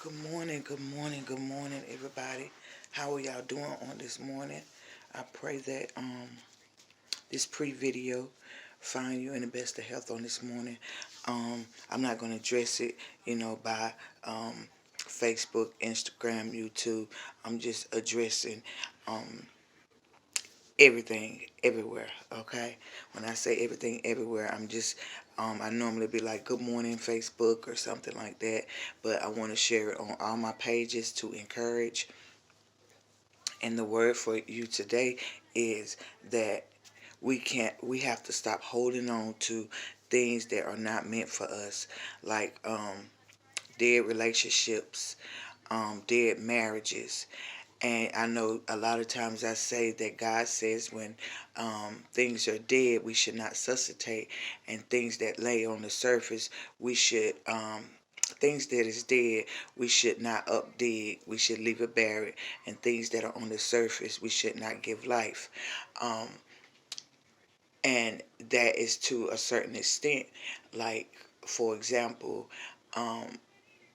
Good morning, everybody. How are y'all doing on this morning? I pray that this pre-video find you in the best of health on this morning. I'm not going to address it, by Facebook, Instagram, YouTube. I'm just addressing everything, everywhere. Okay, when I say everything, everywhere, I normally be like, "Good morning, Facebook" or something like that, but I want to share it on all my pages to encourage. And the word for you today is that we have to stop holding on to things that are not meant for us, like dead relationships, dead marriages. And I know a lot of times I say that God says when things are dead, we should not suscitate, and things that lay on the surface, we should things that is dead, we should not updig. We should leave it buried, and things that are on the surface, we should not give life. Um, and that is to a certain extent. Like, for example, um,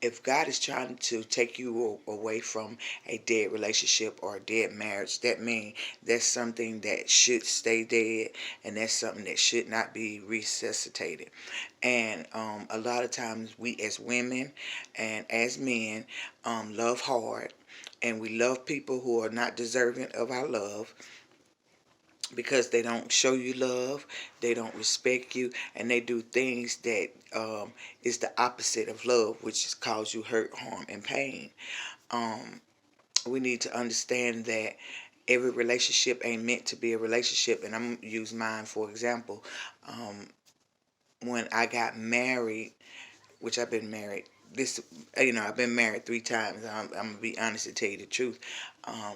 if God is trying to take you away from a dead relationship or a dead marriage, that means that's something that should stay dead, and that's something that should not be resuscitated. And a lot of times we as women and as men love hard, and we love people who are not deserving of our love because they don't show you love, they don't respect you, and they do things that is the opposite of love, which is cause you hurt, harm, and pain. Um, we need to understand that every relationship ain't meant to be a relationship, and I'm gonna use mine for example. Um, when I got married, which I've been married. This, I've been married 3 times. I'm gonna be honest and tell you the truth. Um,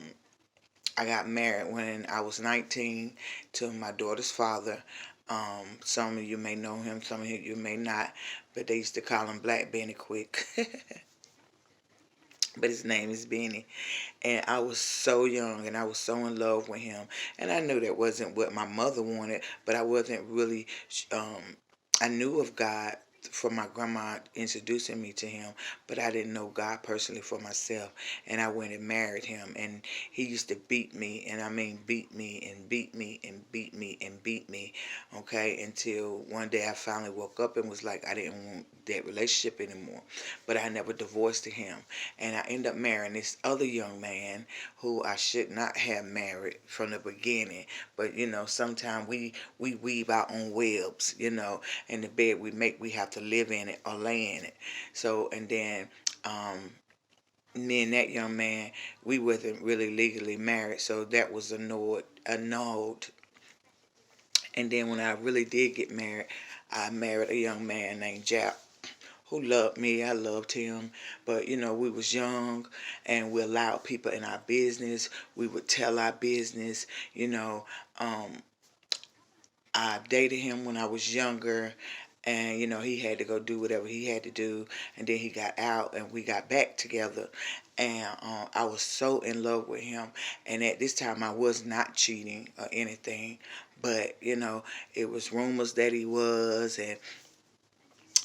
I got married when I was 19 to my daughter's father. Some of you may know him, some of you may not, but they used to call him Black Benny Quick. But his name is Benny. And I was so young and I was so in love with him. And I knew that wasn't what my mother wanted, but I wasn't really, I knew of God from my grandma introducing me to him, but I didn't know God personally for myself. And I went and married him, and he used to beat me, and I mean beat me and beat me and beat me and beat me, okay, until one day I finally woke up and was like, I didn't want that relationship anymore. But I never divorced him, and I ended up marrying this other young man who I should not have married from the beginning. But sometimes we weave our own webs, and the bed we make, we have to live in it or lay in it. So, and then me and that young man, we wasn't really legally married, so that was annulled. And then when I really did get married, I married a young man named Jap who loved me. I loved him. But we was young, and we allowed people in our business. We would tell our business. Um, I dated him when I was younger, and he had to go do whatever he had to do, and then he got out and we got back together. And I was so in love with him, and at this time I was not cheating or anything, but it was rumors that he was. And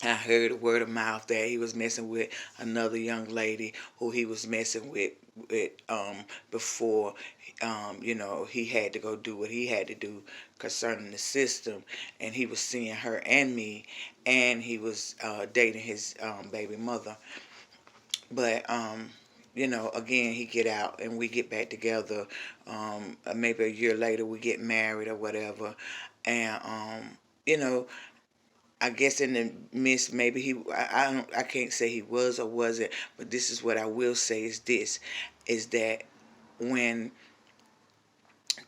I heard a word of mouth that he was messing with another young lady who he was messing with before he had to go do what he had to do concerning the system. And he was seeing her and me, and he was dating his baby mother. But again, he get out and we get back together. Maybe a year later we get married or whatever. And you know I guess in the midst, maybe I can't say he was or wasn't, but this is what I will say is that when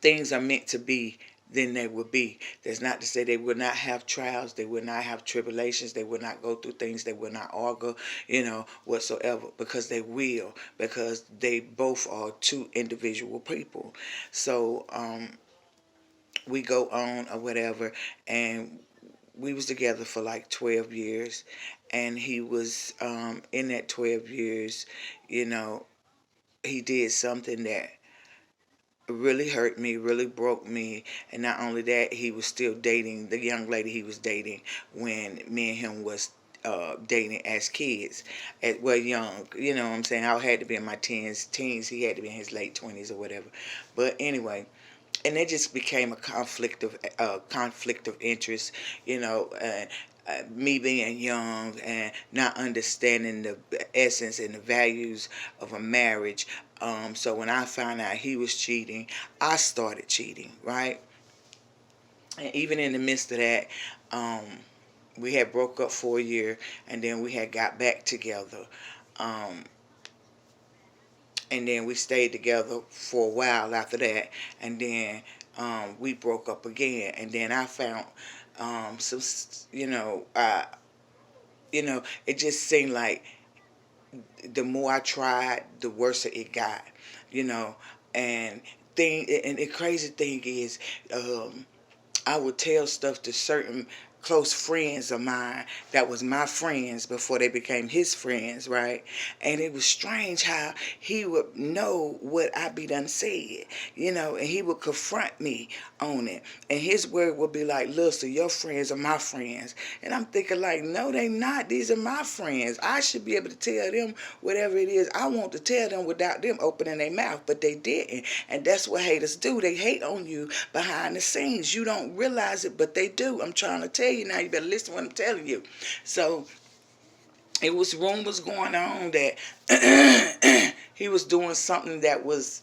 things are meant to be, then they will be. That's not to say they will not have trials, they will not have tribulations, they will not go through things, they will not argue, whatsoever, because they will, because they both are two individual people. So we go on or whatever, and we was together for like 12 years, and he was in that 12 years, you know he did something that really hurt me, really broke me. And not only that, he was still dating the young lady he was dating when me and him was dating as kids, well, young. You know what I'm saying? I had to be in my teens. He had to be in his late 20s or whatever. But anyway, and it just became a conflict of interest. You know. Me being young and not understanding the essence and the values of a marriage. So when I found out he was cheating, I started cheating, right? And even in the midst of that, um, we had broke up for a year, and then we had got back together. Um, and then we stayed together for a while after that, and then we broke up again. And then I found some, it just seemed like the more I tried, the worse it got, you know. And the crazy thing is, I would tell stuff to certain close friends of mine that was my friends before they became his friends, right? And it was strange how he would know what I be done said, and he would confront me on it. And his word would be like, "Listen, your friends are my friends." And I'm thinking like, no, they not. These are my friends. I should be able to tell them whatever it is I want to tell them without them opening their mouth, but they didn't. And that's what haters do. They hate on you behind the scenes. You don't realize it, but they do. I'm trying to tell you now. You better listen to what I'm telling you. So it was rumors going on that he was doing something that was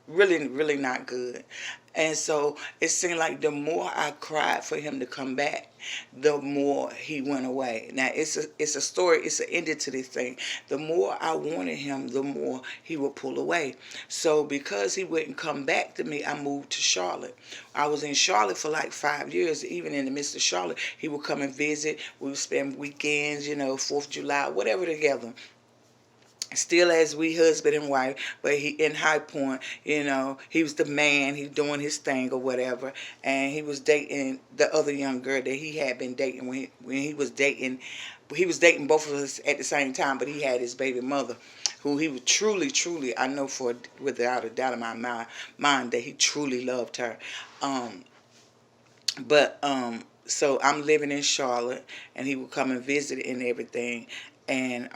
really, really not good. And so it seemed like the more I cried for him to come back, the more he went away. Now it's a story, it's an ending to this thing. The more I wanted him, the more he would pull away. So because he wouldn't come back to me, I moved to Charlotte. I was in Charlotte for like 5 years. Even in the midst of Charlotte, he would come and visit. We would spend weekends, 4th of July, whatever together, still as we husband and wife. But he in High Point, he was the man. He doing his thing or whatever. And he was dating the other young girl that he had been dating when he was dating. He was dating both of us at the same time, but he had his baby mother, who he would truly, truly, I know for without a doubt in my mind that he truly loved her. So I'm living in Charlotte, and he would come and visit and everything. And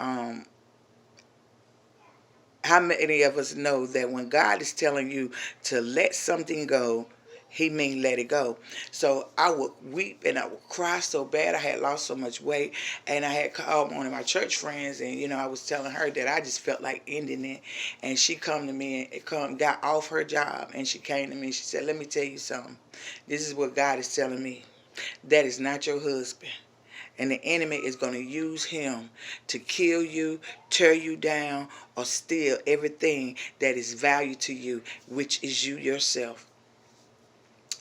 how many of us know that when God is telling you to let something go, he mean let it go? So I would weep and I would cry so bad. I had lost so much weight, and I had called one of my church friends, and I was telling her that I just felt like ending it. And she come to me and got off her job, and she came to me and she said, "Let me tell you something. This is what God is telling me. That is not your husband. And the enemy is going to use him to kill you, tear you down, or steal everything that is value to you, which is you yourself."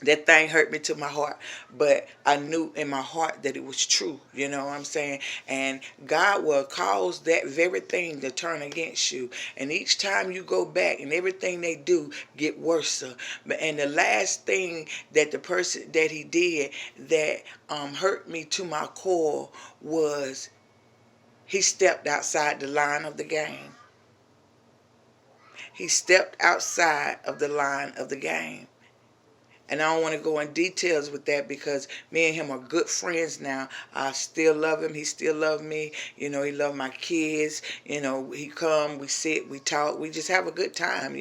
That thing hurt me to my heart, but I knew in my heart that it was true. You know what I'm saying? And God will cause that very thing to turn against you. And each time you go back and everything they do get worse. And the last thing that the person that he did that hurt me to my core was he stepped outside the line of the game. He stepped outside of the line of the game. And I don't want to go in details with that because me and him are good friends now. I still love him. He still loves me. He loved my kids. He come, we sit, we talk. We just have a good time,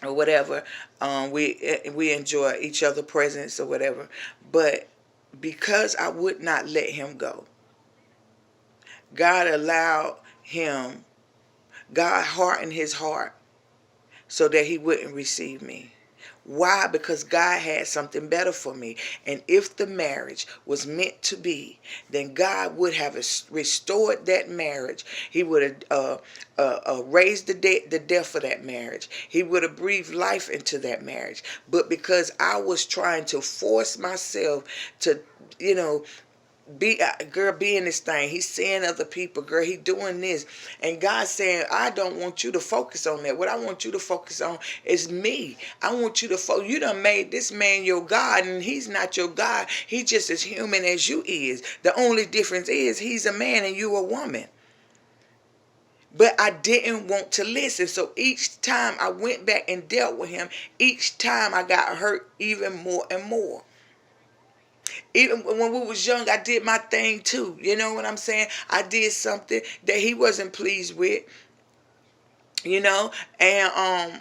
or whatever. We enjoy each other's presence or whatever. But because I would not let him go, God allowed him, God hardened his heart so that he wouldn't receive me. Why? Because God had something better for me. And if the marriage was meant to be, then God would have restored that marriage. He would have raised the death of that marriage. He would have breathed life into that marriage. But because I was trying to force myself to, be in this thing. He's seeing other people, girl. He doing this, and God's saying, "I don't want you to focus on that. What I want you to focus on is me. I want you to focus. You done made this man your God, and he's not your God. He's just as human as you is. The only difference is he's a man and you a woman." But I didn't want to listen. So each time I went back and dealt with him, each time I got hurt even more and more. Even when we was young, I did my thing too. You know what I'm saying? I did something that he wasn't pleased with, you know, and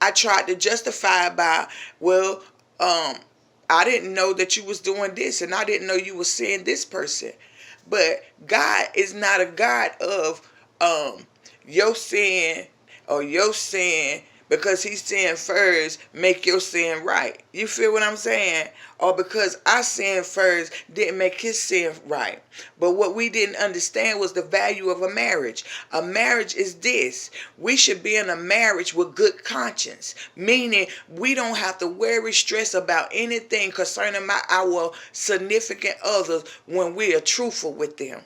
I tried to justify by, well, I didn't know that you was doing this, and I didn't know you was seeing this person. But God is not a God of your sin or your sin, because he's saying first, make your sin right. You feel what I'm saying? Or because I sinned first, didn't make his sin right. But what we didn't understand was the value of a marriage. A marriage is this. We should be in a marriage with good conscience, meaning we don't have to worry, stress about anything concerning our significant others when we are truthful with them.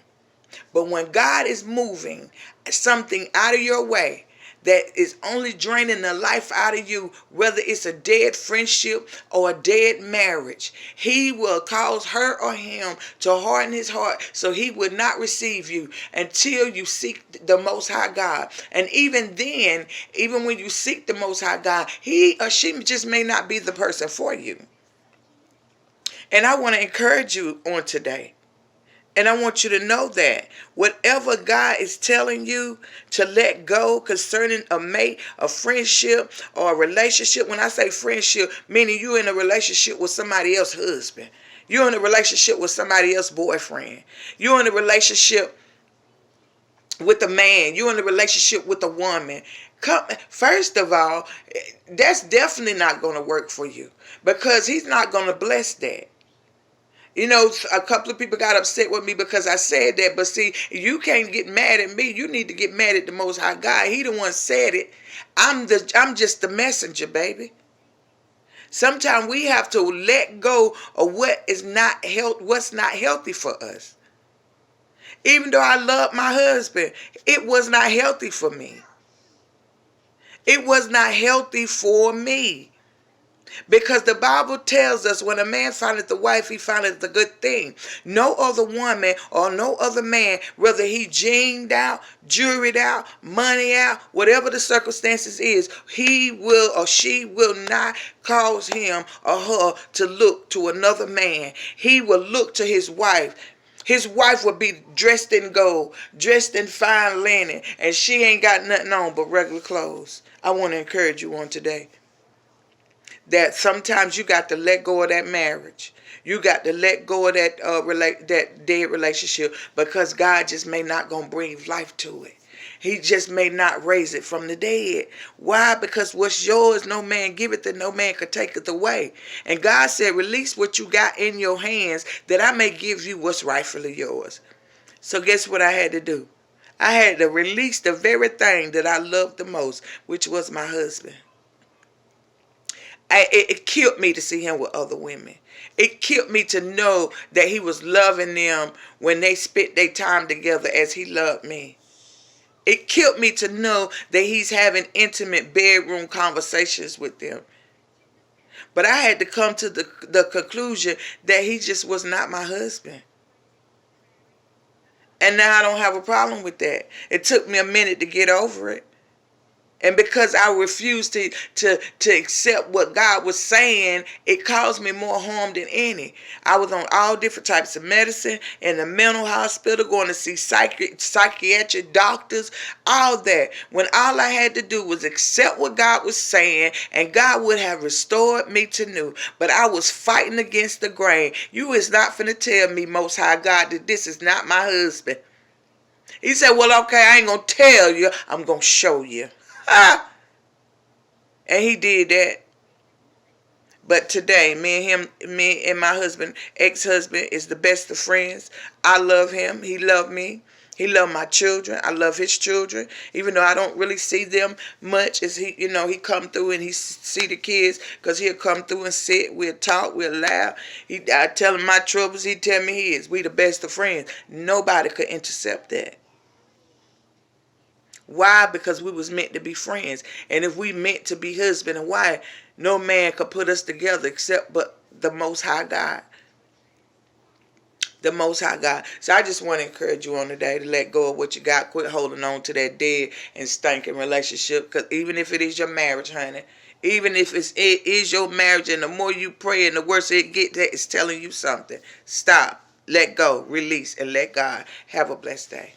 But when God is moving something out of your way that is only draining the life out of you, whether it's a dead friendship or a dead marriage, he will cause her or him to harden his heart so he would not receive you until you seek the Most High God. And even then, even when you seek the Most High God, he or she just may not be the person for you. And I want to encourage you on today. And I want you to know that whatever God is telling you to let go concerning a mate, a friendship, or a relationship. When I say friendship, meaning you're in a relationship with somebody else's husband. You're in a relationship with somebody else's boyfriend. You're in a relationship with a man. You're in a relationship with a woman. First of all, that's definitely not going to work for you, because he's not going to bless that. You know, a couple of people got upset with me because I said that. But see, you can't get mad at me. You need to get mad at the Most High God. He the one said it. I'm just the messenger, baby. Sometimes we have to let go of what's not healthy for us. Even though I love my husband, it was not healthy for me. It was not healthy for me. Because the Bible tells us when a man findeth a wife, he findeth a good thing. No other woman or no other man, whether he jeaned out, jewelried out, money out, whatever the circumstances is, he will or she will not cause him or her to look to another man. He will look to his wife. His wife will be dressed in gold, dressed in fine linen, and she ain't got nothing on but regular clothes. I want to encourage you on today that sometimes you got to let go of that marriage. You got to let go of that dead relationship, because God just may not gonna breathe life to it. He just may not raise it from the dead. Why? Because what's yours, no man giveth, and no man could take it away. And God said, release what you got in your hands, that I may give you what's rightfully yours. So guess what I had to do? I had to release the very thing that I loved the most, which was my husband. It killed me to see him with other women. It killed me to know that he was loving them when they spent their time together as he loved me. It killed me to know that he's having intimate bedroom conversations with them. But I had to come to the conclusion that he just was not my husband. And now I don't have a problem with that. It took me a minute to get over it. And because I refused to accept what God was saying, it caused me more harm than any. I was on all different types of medicine, in the mental hospital, going to see psychiatric doctors, all that. When all I had to do was accept what God was saying, and God would have restored me to new. But I was fighting against the grain. You is not finna tell me, Most High God, that this is not my husband. He said, well, okay, I ain't gonna tell you. I'm gonna show you. And he did that. But today, me and my husband, ex-husband, is the best of friends. I love him. He loved me. He loved my children. I love his children. Even though I don't really see them much, as he come through and he see the kids, because he'll come through and sit. We'll talk. We'll laugh. I tell him my troubles. He tell me his. We the best of friends. Nobody could intercept that. Why? Because we was meant to be friends. And if we meant to be husband and wife, no man could put us together except but the Most High God. The Most High God. So I just want to encourage you on today to let go of what you got. Quit holding on to that dead and stinking relationship. Because even if it is your marriage, honey, Even if it is your marriage, and the more you pray and the worse it get, that it's telling you something. Stop, let go, release, and let God. Have a blessed day.